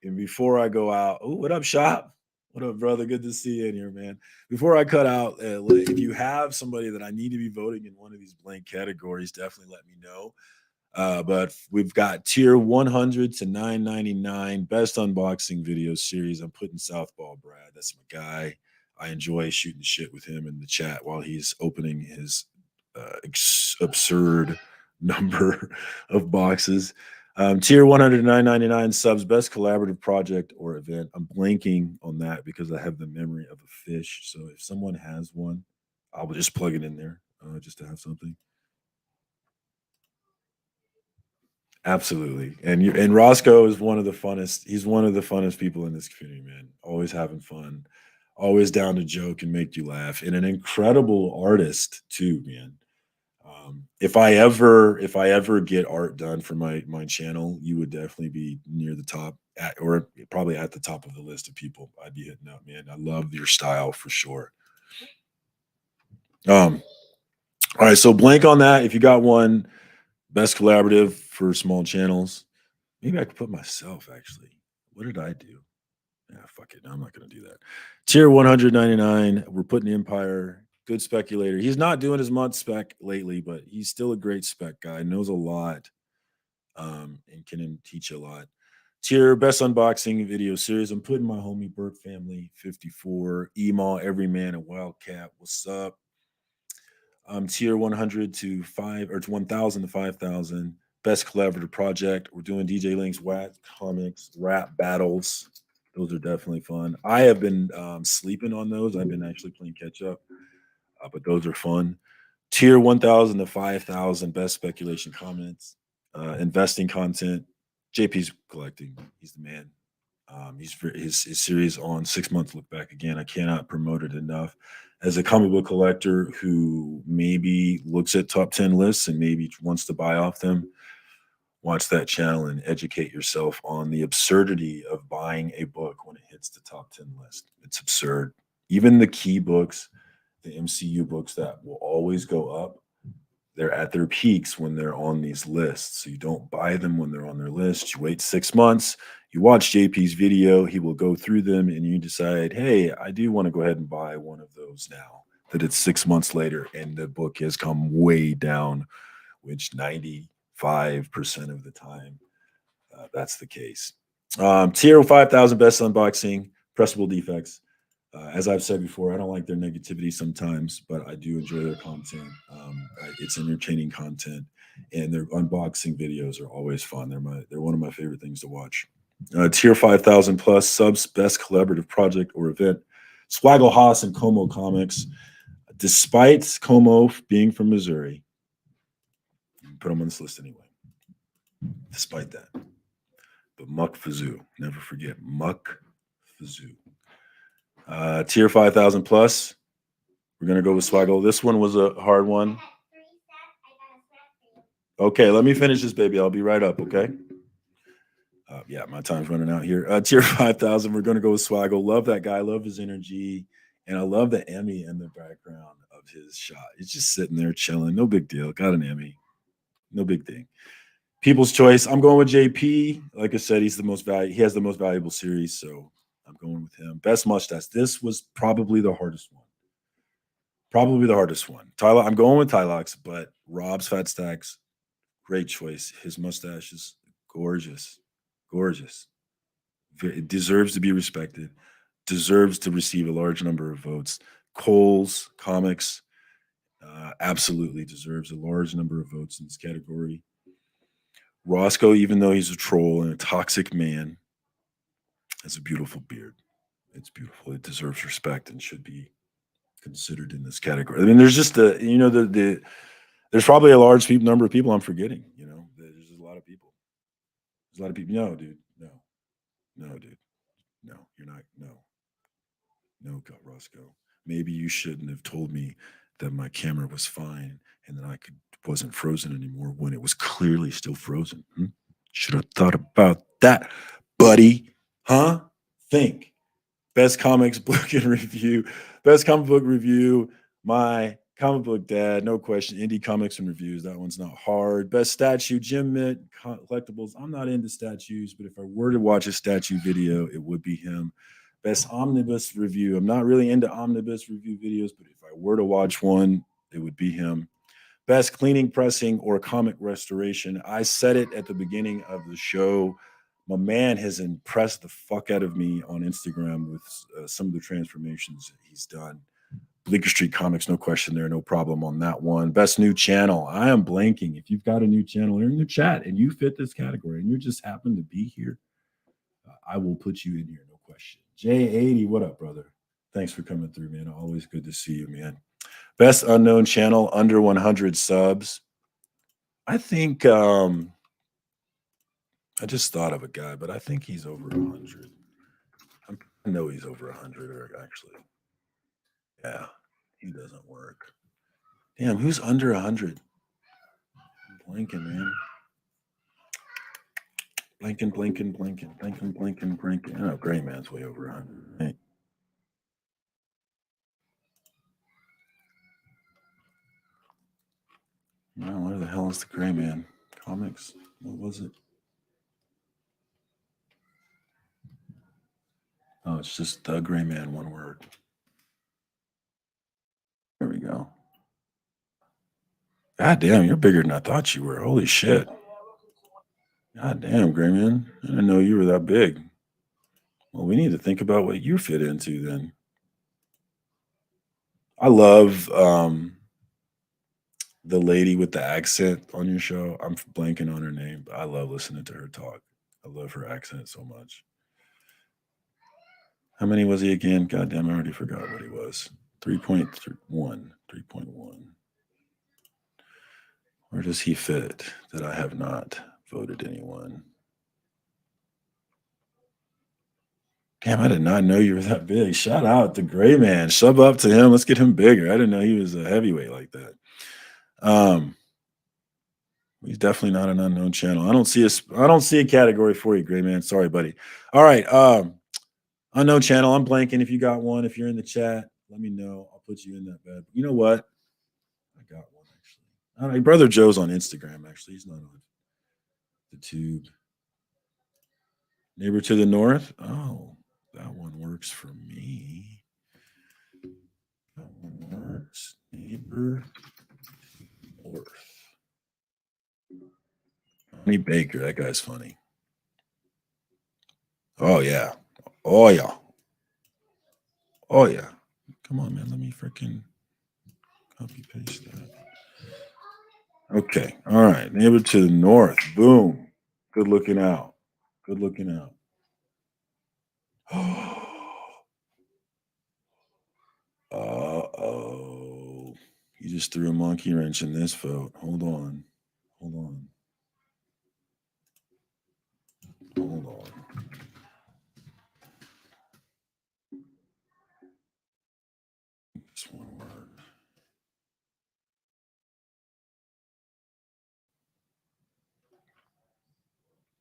And before I go out, oh, what up, Shop? What up, brother? Good to see you in here, man. Before I cut out, if you have somebody that I need to be voting in one of these blank categories, definitely let me know. But we've got tier 100 to 999 best unboxing video series. I'm putting Southpaw Brad. That's my guy. I enjoy shooting shit with him in the chat while he's opening his absurd number of boxes. Tier 100 to 999 subs, best collaborative project or event. I'm blanking on that because I have the memory of a fish. So if someone has one, I'll just plug it in there just to have something. Absolutely. And Roscoe is one of the funnest. He's one of the funnest people in this community, man. Always having fun, always down to joke and make you laugh, and an incredible artist too, man. If I ever get art done for my channel, you would definitely be near the top or probably at the top of the list of people I'd be hitting up, man. I love your style for sure. All right, so blank on that. If you got one, best collaborative for small channels. Maybe I could put myself actually. What did I do? Yeah, fuck it. No, I'm not going to do that. Tier 199. We're putting Empire. Good speculator. He's not doing as much spec lately, but he's still a great spec guy. Knows a lot, and can teach a lot. Tier best unboxing video series. I'm putting my homie Burke family 54. Emaw, Everyman, and Wildcat. What's up? Tier 100 to 1,000 to 5,000. Best collaborative project. We're doing DJ Link's Wax Comics rap battles. Those are definitely fun. I have been sleeping on those. I've been actually playing catch up, but those are fun. Tier 1,000 to 5,000. Best speculation comments, investing content. JP's collecting. He's the man. His series on 6 months look back again. I cannot promote it enough. As a comic book collector who maybe looks at top 10 lists and maybe wants to buy off them, Watch that channel and educate yourself on the absurdity of buying a book when it hits the top 10 list. It's absurd. Even the key books, the MCU books that will always go up, they're at their peaks when they're on these lists. So you don't buy them when they're on their list. You wait 6 months, you watch JP's video, he will go through them, and you decide, hey, I do want to go ahead and buy one of those now that it's 6 months later and the book has come way down, which 95% of the time, that's the case. Tier 5000 best unboxing, pressable defects. As I've said before, I don't like their negativity sometimes, but I do enjoy their content. It's entertaining content, and their unboxing videos are always fun. They're one of my favorite things to watch. Tier 5000 plus subs, best collaborative project or event. Swaggle Haas and Como Comics. Despite Como being from Missouri, put them on this list anyway. Despite that, but Muck Fazoo, never forget Muck Fazoo. Tier 5000 plus. We're gonna go with Swaggle. This one was a hard one. Okay, let me finish this, baby. I'll be right up. Okay. Yeah, my time's running out here. Tier 5000. We're gonna go with Swaggle. Love that guy. Love his energy, and I love the Emmy in the background of his shot. He's just sitting there chilling. No big deal. Got an Emmy. No big thing. People's choice. I'm going with JP. Like I said, he's the most valuable. He has the most valuable series, so I'm going with him. Best mustache. This was probably the hardest one. Probably the hardest one. Tyler, I'm going with Tylox, but Rob's Fat Stacks, great choice. His mustache is gorgeous. Gorgeous. It deserves to be respected. Deserves to receive a large number of votes. Cole's Comics absolutely deserves a large number of votes in this category. Roscoe, even though he's a troll and a toxic man, has a beautiful beard. It's beautiful. It deserves respect and should be considered in this category. I mean, there's just there's probably a large number of people I'm forgetting. There's a lot of people. There's a lot of people. No, dude. No, dude. No, you're not. No, God, Roscoe. Maybe you shouldn't have told me that my camera was fine and that wasn't frozen anymore when it was clearly still frozen. Should have thought about that, buddy. Huh? Think. Best comics book and review. Best comic book review. My comic book dad, no question. Indie comics and reviews. That one's not hard. Best statue. Jim Mitt. Collectibles. I'm not into statues, but if I were to watch a statue video, it would be him. Best omnibus review. I'm not really into omnibus review videos, but if I were to watch one, it would be him. Best cleaning, pressing, or comic restoration. I said it at the beginning of the show. My man has impressed the fuck out of me on Instagram with some of the transformations that he's done. Bleecker Street Comics, no question there, no problem on that one. Best new channel. I am blanking. If you've got a new channel in the chat and you fit this category and you just happen to be here, I will put you in here, no question. J80, what up, brother? Thanks for coming through, man. Always good to see you, man. Best unknown channel, under 100 subs. I think I just thought of a guy, but I think he's over 100. I know he's over 100, or actually. Yeah, he doesn't work. Damn, who's under 100? I'm blanking, man. Blanking. I know Gray Man's way over 100. Right? No, where the hell is the Gray Man? Comics. What was it? Oh, it's just the Gray Man, one word. There we go. God damn, you're bigger than I thought you were. Holy shit. God damn, Gray Man. I didn't know you were that big. Well, we need to think about what you fit into then. I love the lady with the accent on your show. I'm blanking on her name, but I love listening to her talk. I love her accent so much. How many was he again? God damn, I already forgot what he was. 3.1. Where does he fit that I have not voted anyone? Damn, I did not know you were that big. Shout out to Gray Man. Shove up to him. Let's get him bigger. I didn't know he was a heavyweight like that. He's definitely not an unknown channel. I don't see a category for you, Gray Man. Sorry, buddy. All right. Unknown channel. I'm blanking. If you got one, if you're in the chat, let me know. I'll put you in that bed. You know what? I got one actually. All right, Brother Joe's on Instagram, actually. He's not on the tube. Neighbor to the north. Oh, that one works for me. That one works. Neighbor north. Honey Baker. That guy's funny. Oh yeah. Oh yeah. Oh yeah. Come on, man. Let me freaking copy paste that. Okay. All right. Neighbor to the north. Boom. Good looking out. Good looking out. Uh-oh. You just threw a monkey wrench in this vote. Hold on. Hold on. Hold on. Just one word.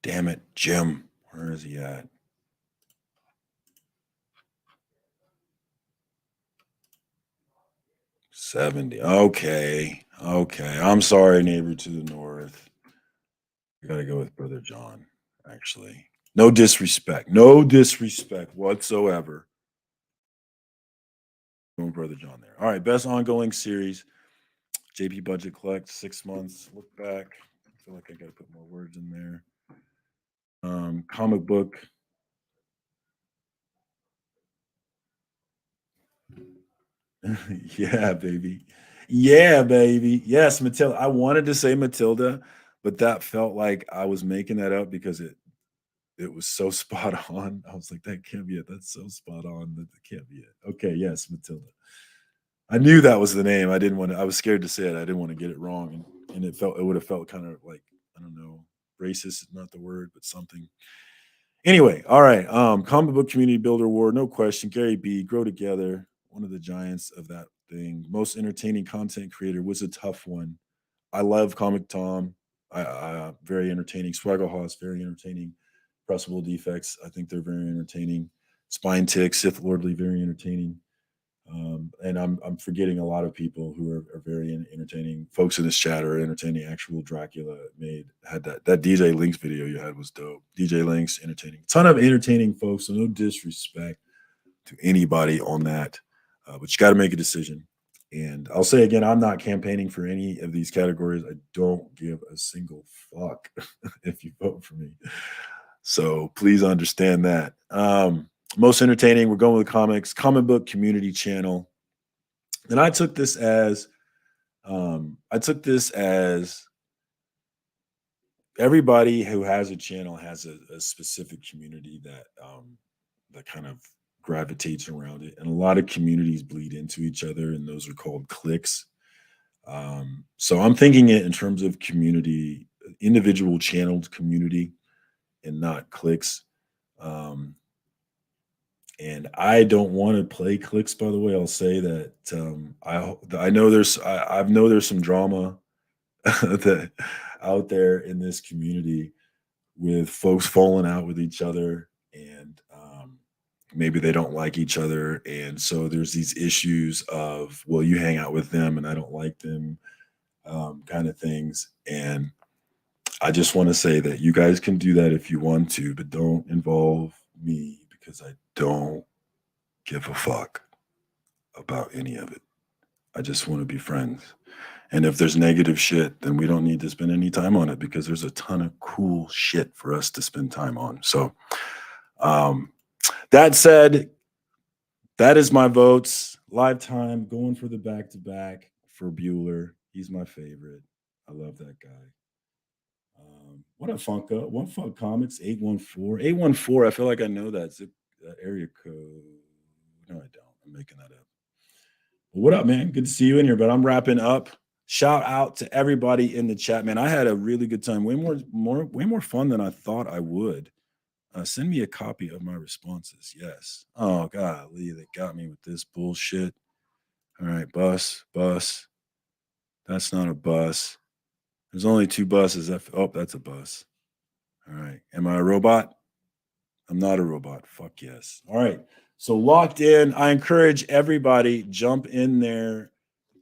Damn it, Jim. Where is he at? $70. Okay. Okay. I'm sorry, neighbor to the north. I gotta go with Brother John, actually. No disrespect. No disrespect whatsoever. Going Brother John there. All right, best ongoing series. JP Budget Collect, 6 months. Look back. I feel like I gotta put more words in there. Comic book. Yeah, baby. Yeah, baby. Yes, Matilda. I wanted to say Matilda, but that felt like I was making that up because it was so spot on. I was like, that can't be it. That's so spot on. That can't be it. Okay, yes, Matilda. I knew that was the name. I was scared to say it. I didn't want to get it wrong. And it would have felt kind of like, I don't know, racist is not the word, but something. Anyway, all right. Comic book community builder award, no question. Gary B, Grow Together, one of the giants of that thing. Most entertaining content creator was a tough one. I love Comic Tom. Very entertaining. Swaggle Hoss, very entertaining. Pressable Defects, I think they're very entertaining. Spine Tick, Sith Lordly, very entertaining. And I'm forgetting a lot of people who are very entertaining. Folks in this chat are entertaining. Actual Dracula had that DJ Links video you had was dope. DJ Links entertaining. Ton of entertaining folks. So no disrespect to anybody on that, but you got to make a decision. And I'll say again, I'm not campaigning for any of these categories. I don't give a single fuck if you vote for me. So please understand that. Most entertaining, we're going with comics, comic book community channel. And I took this as everybody who has a channel has a specific community that kind of gravitates around it. And a lot of communities bleed into each other, and those are called cliques. So I'm thinking it in terms of community, individual channeled community, and not cliques. And I don't want to play clicks, by the way. I'll say that I know there's some drama that out there in this community with folks falling out with each other, and maybe they don't like each other, and so there's these issues of, well, you hang out with them and I don't like them, kind of things. And I just want to say that you guys can do that if you want to, but don't involve me, because I don't give a fuck about any of it. I just want to be friends. And if there's negative shit, then we don't need to spend any time on it, because there's a ton of cool shit for us to spend time on. So that said, that is my votes. Live time, going for the back-to-back for Bueller. He's my favorite. I love that guy. What a funk up. One Funk Comics, 814. 814, I feel like I know that zip area code. No, I don't. I'm making that up. But what up, man? Good to see you in here, but I'm wrapping up. Shout out to everybody in the chat, man. I had a really good time. Way more fun than I thought I would. Send me a copy of my responses. Yes. Oh, golly, they got me with this bullshit. All right, bus. That's not a bus. There's only 2 buses. Oh, that's a bus. All right. Am I a robot? I'm not a robot. Fuck yes. All right. So locked in. I encourage everybody, jump in there.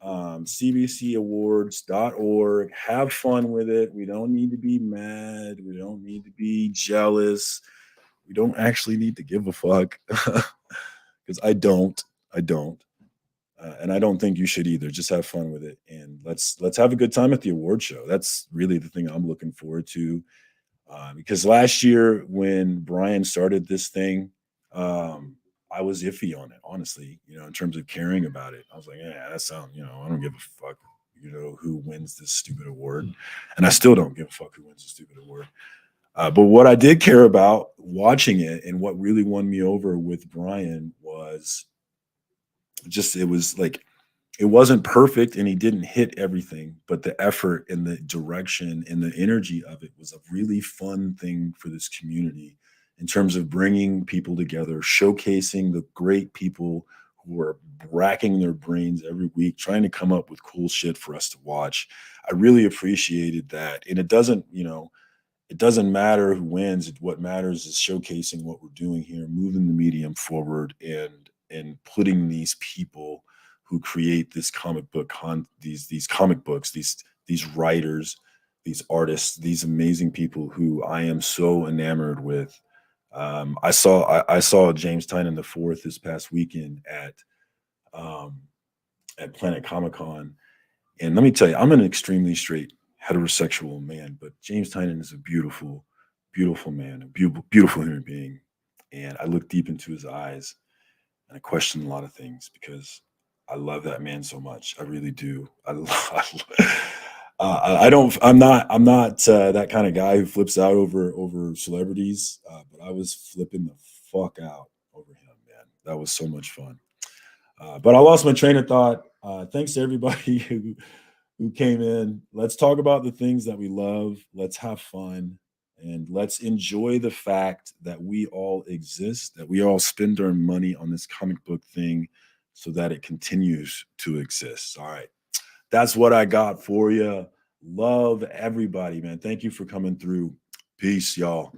CBCAwards.org. Have fun with it. We don't need to be mad. We don't need to be jealous. We don't actually need to give a fuck. Because I don't. And I don't think you should either. Just have fun with it, and let's have a good time at the award show. That's really the thing I'm looking forward to. Because last year when Brian started this thing, I was iffy on it, honestly. In terms of caring about it, I was like, yeah, that sounds. I don't give a fuck. Who wins this stupid award, and I still don't give a fuck who wins the stupid award. But what I did care about watching it, and what really won me over with Brian was it was like it wasn't perfect and he didn't hit everything, but the effort and the direction and the energy of it was a really fun thing for this community in terms of bringing people together, showcasing the great people who are racking their brains every week, trying to come up with cool shit for us to watch. I really appreciated that. And it doesn't matter who wins. What matters is showcasing what we're doing here, moving the medium forward, and putting these people who create this comic book these comic books, these writers, these artists, these amazing people who I am so enamored with. I saw James Tynan IV this past weekend at Planet Comic Con, and let me tell you, I'm an extremely straight heterosexual man, but James Tynan is a beautiful, beautiful man, a beautiful human being, and I look deep into his eyes and I question a lot of things because I love that man so much. I really do. I'm not that kind of guy who flips out over celebrities, but I was flipping the fuck out over him, man. That was so much fun. But I lost my train of thought. Thanks to everybody who came in. Let's talk about the things that we love. Let's have fun. And let's enjoy the fact that we all exist, that we all spend our money on this comic book thing so that it continues to exist. All right. That's what I got for you. Love everybody, man. Thank you for coming through. Peace, y'all.